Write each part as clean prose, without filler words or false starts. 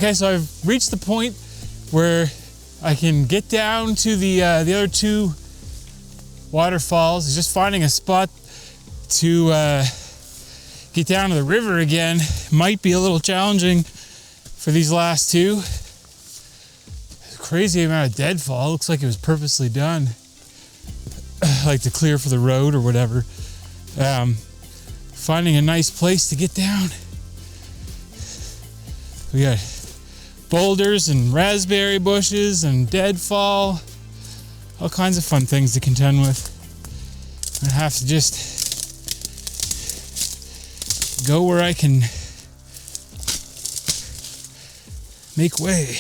Okay, so I've reached the point where I can get down to the other two waterfalls. Just finding a spot to get down to the river again might be a little challenging for these last two. Crazy amount of deadfall. Looks like it was purposely done, like to clear for the road or whatever. Finding a nice place to get down. We got boulders and raspberry bushes and deadfall, all kinds of fun things to contend with. I'm gonna have to just go where I can make way.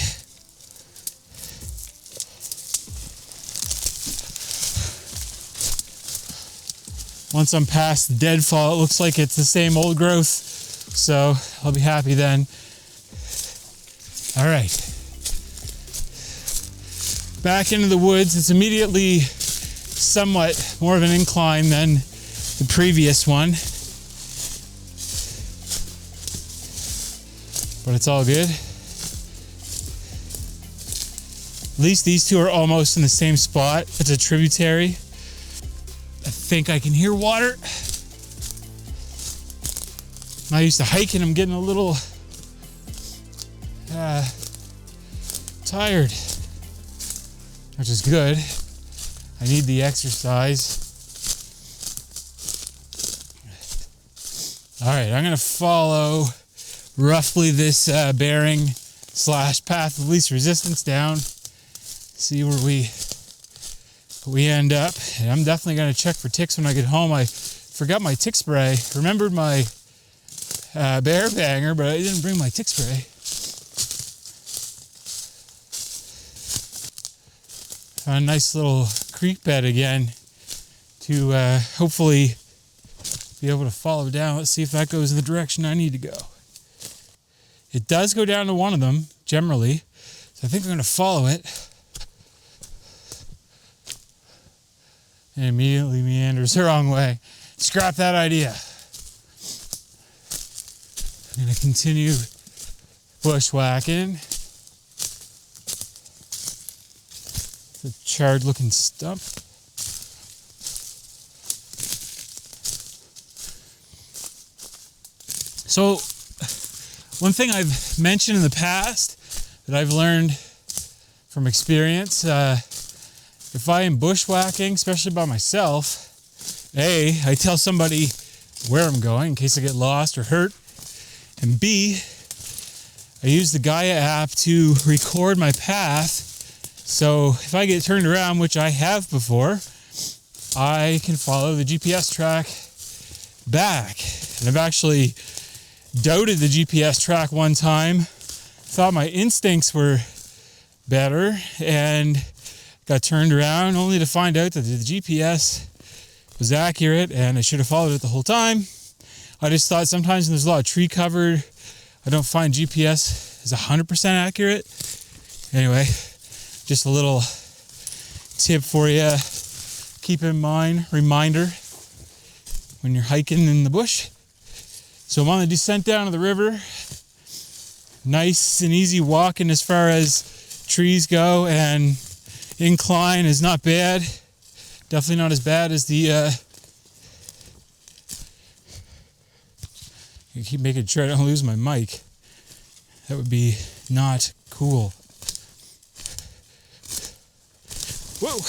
Once I'm past the deadfall, it looks like it's the same old growth, so I'll be happy then. All right, back into the woods. It's immediately somewhat more of an incline than the previous one, but it's all good. At least these two are almost in the same spot. It's a tributary. I think I can hear water. I'm not used to hiking. I'm getting a little tired, which is good. I need the exercise. All right, I'm gonna follow roughly this bearing / path of least resistance down. See where we end up. And I'm definitely gonna check for ticks when I get home. I forgot my tick spray. Remembered my bear banger, but I didn't bring my tick spray. A nice little creek bed again to hopefully be able to follow down. Let's see if that goes in the direction I need to go. It does go down to one of them, generally, so I think I'm going to follow it. And immediately meanders the wrong way. Scrap that idea. I'm going to continue bushwhacking. The charred looking stump. So one thing I've mentioned in the past that I've learned from experience, if I am bushwhacking, especially by myself, A, I tell somebody where I'm going in case I get lost or hurt, and B, I use the Gaia app to record my path. So if I get turned around, which I have before, I can follow the GPS track back. And I've actually doubted the GPS track one time, thought my instincts were better, and got turned around only to find out that the GPS was accurate and I should have followed it the whole time. I just thought sometimes when there's a lot of tree covered, I don't find GPS is 100% accurate. Anyway, just a little tip for you. Keep in mind, reminder, when you're hiking in the bush. So I'm on the descent down to the river. Nice and easy walking as far as trees go, and incline is not bad. Definitely not as bad as the I keep making sure I don't lose my mic. That would be not cool. Whoa.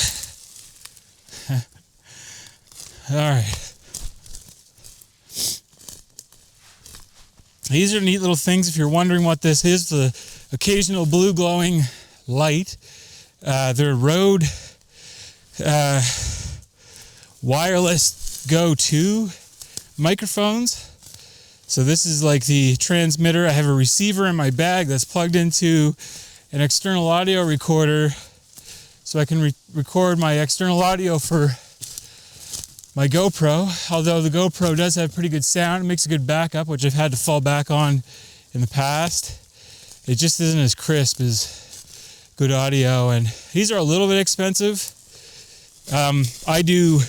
All right. These are neat little things. If you're wondering what this is, the occasional blue glowing light. They're Rode wireless Go 2 microphones. So this is like the transmitter. I have a receiver in my bag that's plugged into an external audio recorder, so I can record my external audio for my GoPro. Although the GoPro does have pretty good sound, it makes a good backup, which I've had to fall back on in the past. It just isn't as crisp as good audio, and these are a little bit expensive. I do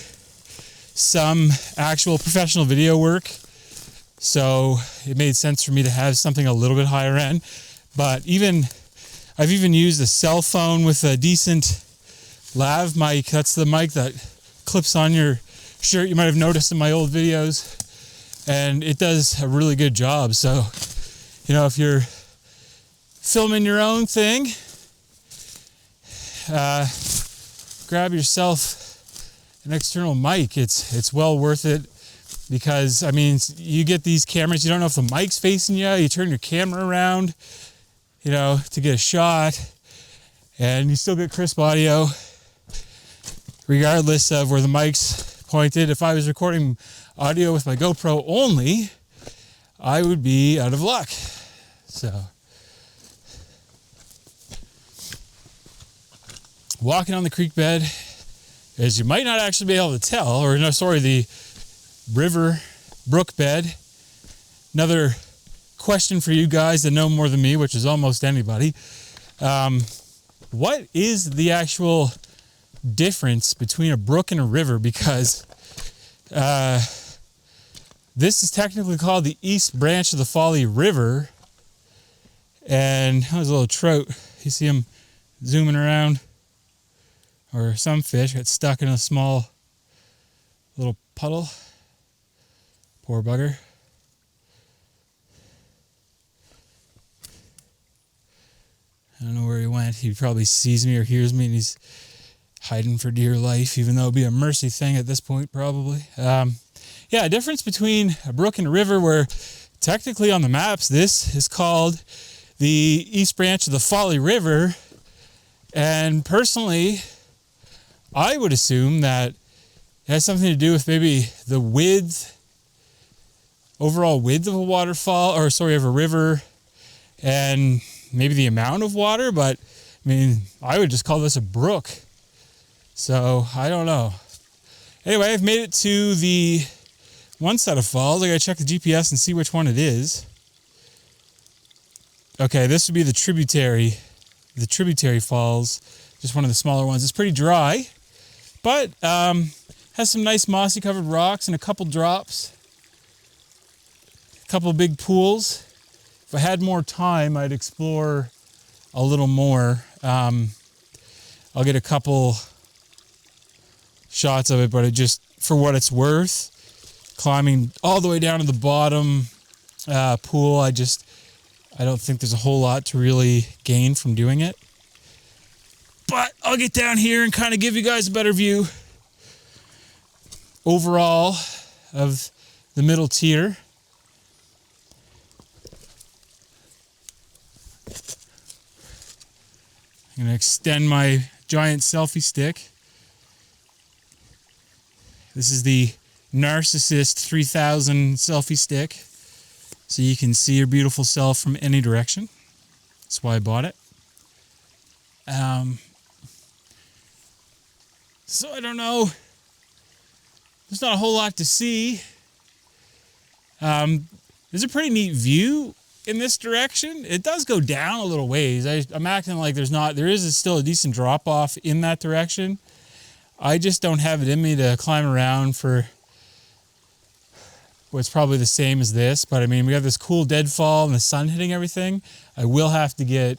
some actual professional video work, so it made sense for me to have something a little bit higher end. But I've even used a cell phone with a decent lav mic. That's the mic that clips on your shirt. You might have noticed in my old videos, and it does a really good job. So, you know, if you're filming your own thing, grab yourself an external mic. It's well worth it, because I mean, you get these cameras, you don't know if the mic's facing you, you turn your camera around, you know, to get a shot, and you still get crisp audio regardless of where the mic's pointed. If I was recording audio with my GoPro only, I would be out of luck. So, walking on the creek bed, as you might not actually be able to tell, or no, sorry, the brook bed. Another question for you guys that know more than me, which is almost anybody. What is the actual difference between a brook and a river? Because this is technically called the East Branch of the Folly River. And there's a little trout. You see him zooming around. Or some fish got stuck in a small little puddle. Poor bugger. I don't know where he went. He probably sees me or hears me, and he's hiding for dear life, even though it'd be a mercy thing at this point, probably. Yeah, a difference between a brook and a river, where technically on the maps, this is called the East Branch of the Folly River. And personally, I would assume that it has something to do with maybe the overall width of a waterfall, or sorry, of a river, and maybe the amount of water. But I mean, I would just call this a brook. So I don't know. Anyway, I've made it to the one set of falls. I gotta check the GPS and see which one it is. Okay, this would be the Tributary Falls, just one of the smaller ones. It's pretty dry, but has some nice mossy covered rocks and a couple drops, a couple big pools. If I had more time, I'd explore a little more. I'll get a couple shots of it, but it just, for what it's worth, climbing all the way down to the bottom pool, I don't think there's a whole lot to really gain from doing it. But I'll get down here and kind of give you guys a better view overall of the middle tier. I'm going to extend my giant selfie stick. This is the Narcissist 3000 selfie stick, so you can see your beautiful self from any direction. That's why I bought it. So I don't know. There's not a whole lot to see. There's a pretty neat view in this direction. It does go down a little ways. I'm acting like there is still a decent drop off in that direction. I just don't have it in me to climb around for what's probably the same as this. But I mean, we have this cool deadfall and the sun hitting everything. I will have to get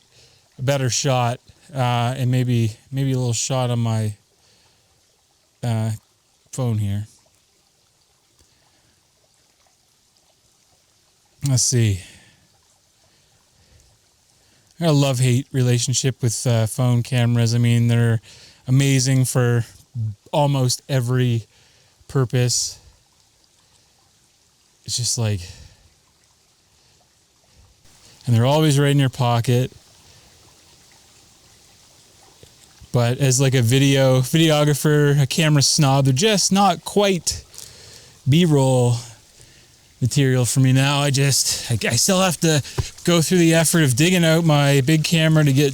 a better shot, and maybe a little shot on my phone here. Let's see. I got a love-hate relationship with phone cameras. I mean, they're amazing for almost every purpose. It's just like, and they're always right in your pocket. But as like a videographer, a camera snob, they're just not quite B-roll material for me now. I still have to go through the effort of digging out my big camera to get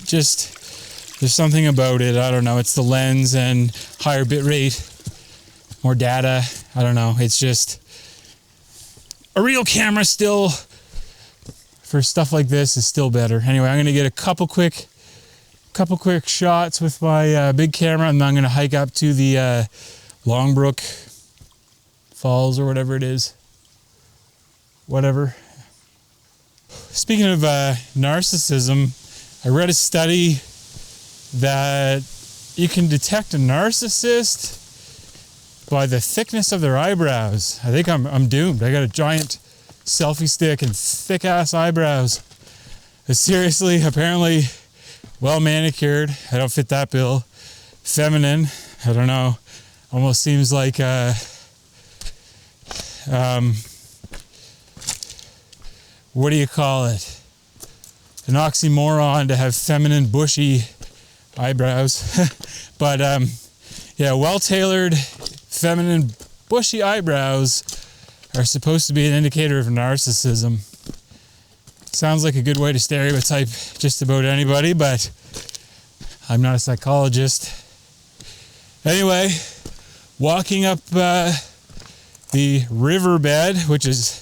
there's something about it. I don't know. It's the lens and higher bit rate, more data. I don't know. It's just a real camera still for stuff like this is still better. Anyway, I'm going to get a couple quick shots with my big camera, and then I'm going to hike up to the Longbrook Falls or whatever it is. Whatever. speaking of narcissism, I read a study that you can detect a narcissist by the thickness of their eyebrows. I think I'm doomed. I got a giant selfie stick and thick ass eyebrows. But seriously, apparently well manicured. I don't fit that bill. Feminine. I don't know. Almost seems like what do you call it? An oxymoron to have feminine, bushy eyebrows. But yeah, well-tailored, feminine, bushy eyebrows are supposed to be an indicator of narcissism. Sounds like a good way to stereotype just about anybody, but I'm not a psychologist. Anyway, walking up the riverbed, which is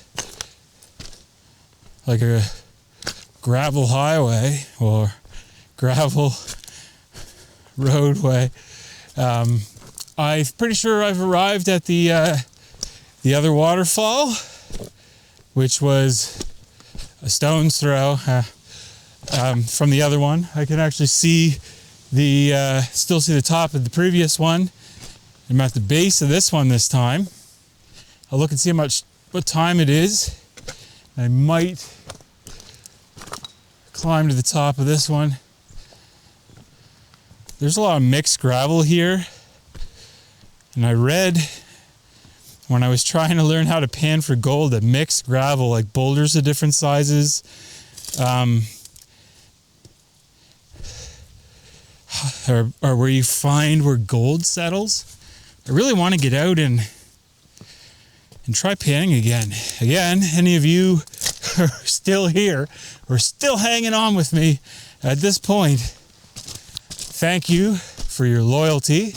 like a gravel highway or gravel roadway. I'm pretty sure I've arrived at the other waterfall, which was a stone's throw from the other one. I can actually see still see the top of the previous one. I'm at the base of this one this time. I'll look and see what time it is. I might climb to the top of this one. There's a lot of mixed gravel here. And I read when I was trying to learn how to pan for gold that mixed gravel, like boulders of different sizes, are where you find where gold settles. I really want to get out and try panning again. Again, any of you who are still here or still hanging on with me at this point, thank you for your loyalty.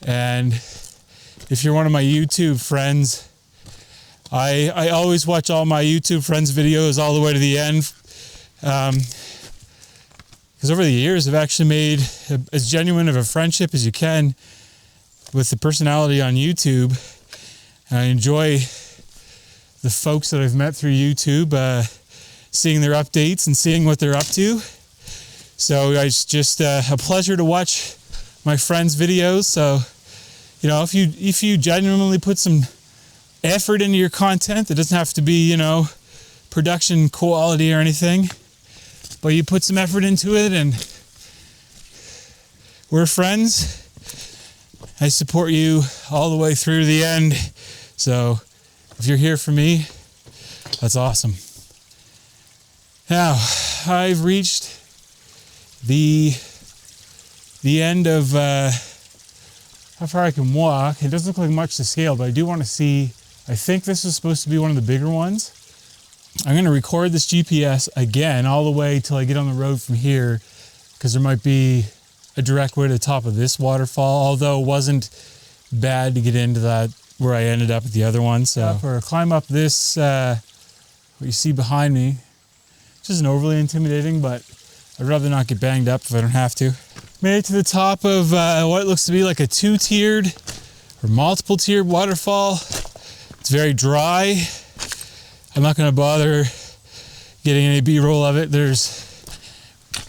And if you're one of my YouTube friends, I always watch all my YouTube friends' videos all the way to the end. Because over the years, I've actually made as genuine of a friendship as you can with the personality on YouTube. And I enjoy the folks that I've met through YouTube, seeing their updates and seeing what they're up to. So it's just a pleasure to watch my friends' videos. So, you know, if you genuinely put some effort into your content, it doesn't have to be, you know, production quality or anything, but you put some effort into it and we're friends. I support you all the way through to the end. So if you're here for me, that's awesome. Now, I've reached the end of how far I can walk. It doesn't look like much to scale, but I do want to see. I think this is supposed to be one of the bigger ones. I'm going to record this GPS again all the way till I get on the road from here, because there might be a direct way to the top of this waterfall, although it wasn't bad to get into that where I ended up at the other one. So or climb up this, what you see behind me, which isn't overly intimidating, but I'd rather not get banged up if I don't have to. Made it to the top of what looks to be like a two-tiered or multiple-tiered waterfall. It's very dry. I'm not going to bother getting any B-roll of it. There's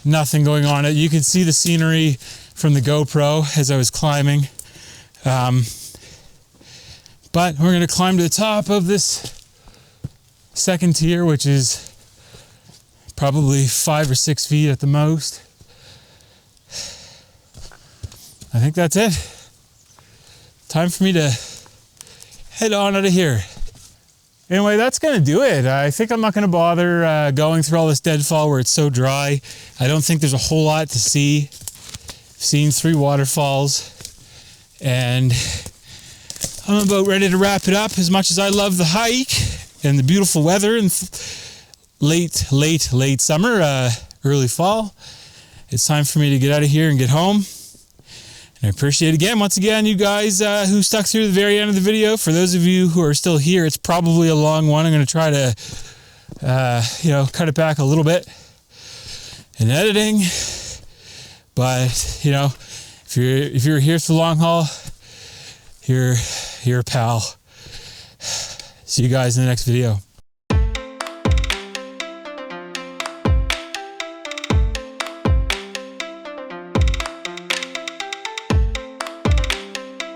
nothing going on. You can see the scenery from the GoPro as I was climbing. But we're going to climb to the top of this second tier, which is probably 5 or 6 feet at the most. I think that's it. Time for me to head on out of here. Anyway, that's going to do it. I think I'm not going to bother going through all this deadfall where it's so dry. I don't think there's a whole lot to see. I've seen 3 waterfalls, and I'm about ready to wrap it up. As much as I love the hike and the beautiful weather and late summer, early fall, it's time for me to get out of here and get home. And I appreciate again, once again, you guys who stuck through the very end of the video. For those of you who are still here, it's probably a long one. I'm going to try to, cut it back a little bit in editing. But, you know, if you're here for the long haul, you're a pal. See you guys in the next video.